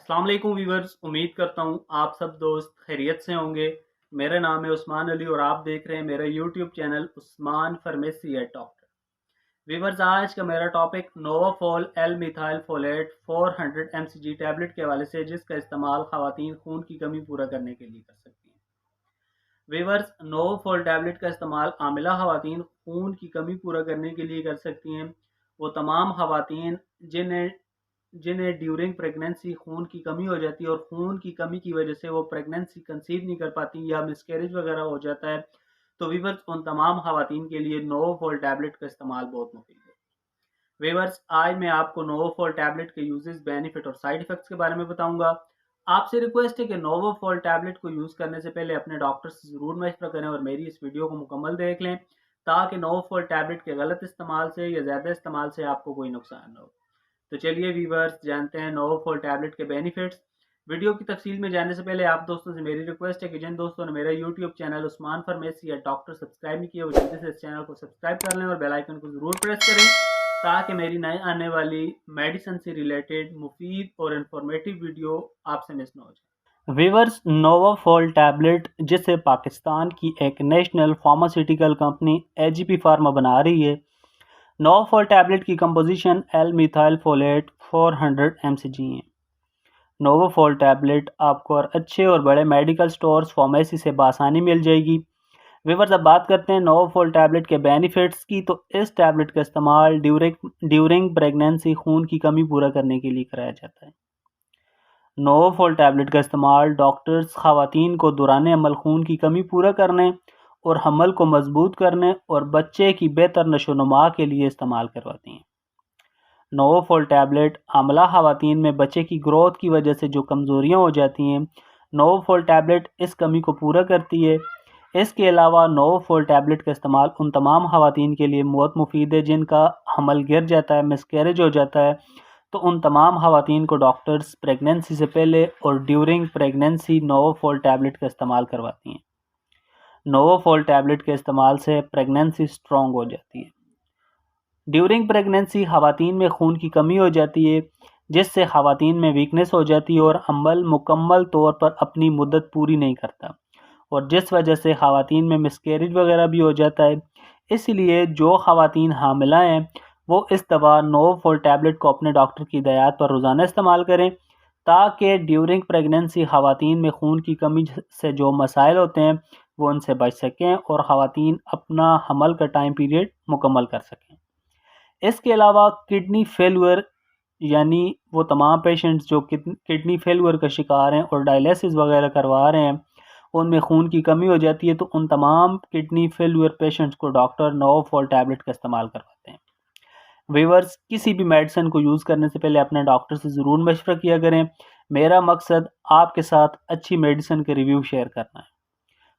अस्सलाम वालेकुम वीवर्स, उम्मीद करता हूँ आप सब दोस्त खैरियत से होंगे। मेरा नाम है उस्मान अली और आप देख रहे हैं मेरा YouTube channel Usman pharmacy at doctor. Viewers, आज का मेरा topic Novafol L methyl folate 400 mcg tablet के हवाले से, जिसका इस्तेमाल खवातीन खून की कमी पूरा करने के लिए कर सकती हैं। वीवर्स, नोवाफॉल टैबलेट का इस्तेमाल आमिला खवातीन खून की कमी पूरा करने के लिए कर सकती हैं। वो तमाम खवातीन जिन्हें जिन्हें ड्यूरिंग प्रेगनेंसी खून की कमी हो जाती है और खून की कमी की वजह से वो प्रेगनेंसी कंसीव नहीं कर पाती या मिसकैरेज वगैरह हो जाता है, तो वीवर्स उन तमाम खवातीन के लिए नोवोफॉल टैबलेट का इस्तेमाल बहुत मुफीद है। वीवर्स, आज मैं आपको नोवोफॉल टैबलेट के यूजेस, बेनिफिट और साइड इफेक्ट्स के बारे में बताऊंगा। आपसे रिक्वेस्ट है कि नोवोफॉल टैबलेट को यूज़ करने से पहले अपने डॉक्टर से ज़रूर मशवरा करें और मेरी इस वीडियो को मुकम्मल देख लें, ताकि नोवोफॉल टैबलेट के गलत इस्तेमाल से या ज़्यादा इस्तेमाल से आपको कोई नुकसान न हो। तो चलिए वीवर्स, जानते हैं नोवोफॉल टैबलेट के बेनिफिट्स। वीडियो की तफसील में जाने से पहले आप दोस्तों से मेरी रिक्वेस्ट है कि जिन दोस्तों ने मेरा यूट्यूब चैनल उस्मान फार्मेसी या डॉक्टर सब्सक्राइब नहीं किया, वो जल्दी से इस चैनल को सब्सक्राइब कर लें और बेल आइकन को ज़रूर प्रेस करें, ताकि मेरी नए आने वाली मेडिसिन से रिलेटेड मुफीद और इंफॉर्मेटिव वीडियो आपसे मिस ना हो जाए। वीवर्स, नोवाफॉल टैबलेट, जिसे पाकिस्तान की एक national pharmaceutical company AGP pharma बना रही है, नोवाफॉल टैबलेट की composition L methyl folate 400 mcg है। नोवाफॉल टैबलेट आपको और अच्छे और बड़े मेडिकल स्टोर्स, फार्मेसी से बासानी मिल जाएगी। व्यूअर्स, अब बात करते हैं नोवाफॉल टैबलेट के बेनिफिट्स की। तो इस टैबलेट का इस्तेमाल ड्यूरिंग प्रेगनेंसी खून की कमी पूरा करने के लिए कराया जाता है। नोवाफॉल टैबलेट का इस्तेमाल डॉक्टर्स खवातीन को दौरान अमल खून की कमी पूरा करने और हमल को मजबूत करने और बच्चे की बेहतर नशोनुमा के लिए इस्तेमाल करवाती हैं। नोवाफॉल टैबलेट आमला खवातीन में बच्चे की ग्रोथ की वजह से जो कमज़ोरियाँ हो जाती हैं, नोवाफॉल टैबलेट इस कमी को पूरा करती है। इसके अलावा नोवाफॉल टैबलेट का इस्तेमाल उन तमाम खवातीन के लिए बहुत मुफीद है जिनका हमल गिर जाता है, मिसकैरेज हो जाता है। तो उन तमाम खवातीन को डॉक्टर्स प्रेगनेंसी से पहले और ड्यूरिंग प्रेगनेंसी नोवाफॉल टैबलेट का इस्तेमाल करवाती हैं। नोवाफॉल टैबलेट के इस्तेमाल से प्रेगनेंसी स्ट्रॉन्ग हो जाती है। ड्यूरिंग प्रेगनेंसी खवातीन में खून की कमी हो जाती है, जिससे खवातीन में वीकनेस हो जाती है और हमल मुकम्मल तौर पर अपनी मुद्दत पूरी नहीं करता, और जिस वजह से खवातीन में मिसकैरेज वगैरह भी हो जाता है। इसलिए जो खवातीन हामिला हैं वो इस दवा नोवाफॉल टैबलेट को अपने डॉक्टर की हिदायत पर रोज़ाना इस्तेमाल करें, ताकि ड्यूरिंग प्रेगनेंसी खवातीन में खून की कमी से जो मसाइल होते हैं वो उनसे बच सकें और खवातीन अपना हमल का टाइम पीरियड मुकम्मल कर सकें। इसके अलावा किडनी फेलुअर, यानी वो तमाम पेशेंट्स जो किडनी फेलुअर का शिकार हैं और डायलिसिस वगैरह करवा रहे हैं, उनमें खून की कमी हो जाती है, तो उन तमाम किडनी फेलुअर पेशेंट्स को डॉक्टर नोवाफॉल टैबलेट का इस्तेमाल करवाते हैं। वीवर्स, किसी भी मेडिसिन को यूज़ करने से पहले अपने डॉक्टर से ज़रूर मशवरा किया करें। मेरा मकसद आपके साथ अच्छी मेडिसिन के रिव्यू शेयर करना है।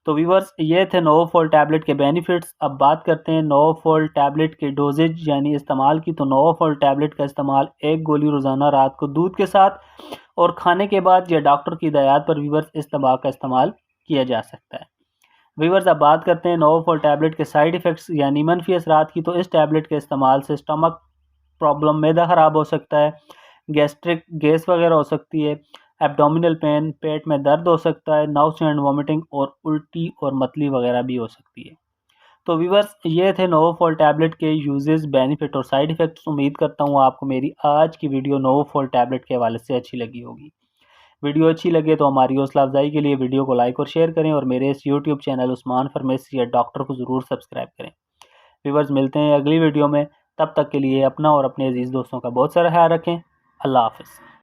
तो वीवर्स, ये थे नोवाफॉल टैबलेट के बेनिफिट्स। अब बात करते हैं नोवाफॉल टैबलेट के डोजेज यानी इस्तेमाल की। तो नोवाफॉल टैबलेट का इस्तेमाल एक गोली रोज़ाना रात को दूध के साथ और खाने के बाद या डॉक्टर की हिदायत पर वीवर्स इस दवा का इस्तेमाल किया जा सकता है। वीवर्स, अब बात करते हैं नोवाफॉल टैबलेट के साइड इफ़ेक्ट्स यानी मनफी असरात की। तो इस टैबलेट के इस्तेमाल से स्टमक प्रॉब्लम, मैदा ख़राब हो सकता है, गैस्ट्रिक गैस वगैरह हो सकती है, एब्डोमिनल पेन, पेट में दर्द हो सकता है, नाउसिया एंड वॉमिटिंग और उल्टी और मतली वगैरह भी हो सकती है। तो व्यूअर्स, ये थे नोवाफॉल टैबलेट के यूजेस, बेनिफिट और साइड इफ़ेक्ट्स। उम्मीद करता हूँ आपको मेरी आज की वीडियो नोवाफॉल टैबलेट के हवाले से अच्छी लगी होगी। वीडियो अच्छी लगे तो हमारी हौसला अफजाई के लिए वीडियो को लाइक और शेयर करें और मेरे इस यूट्यूब चैनल उस्मान फार्मेसी या डॉक्टर को ज़रूर सब्सक्राइब करें। व्यूअर्स, मिलते हैं अगली वीडियो में। तब तक के लिए अपना और अपने अजीज़ दोस्तों का बहुत सारा ख्याल रखें। अल्लाह हाफ़िज़।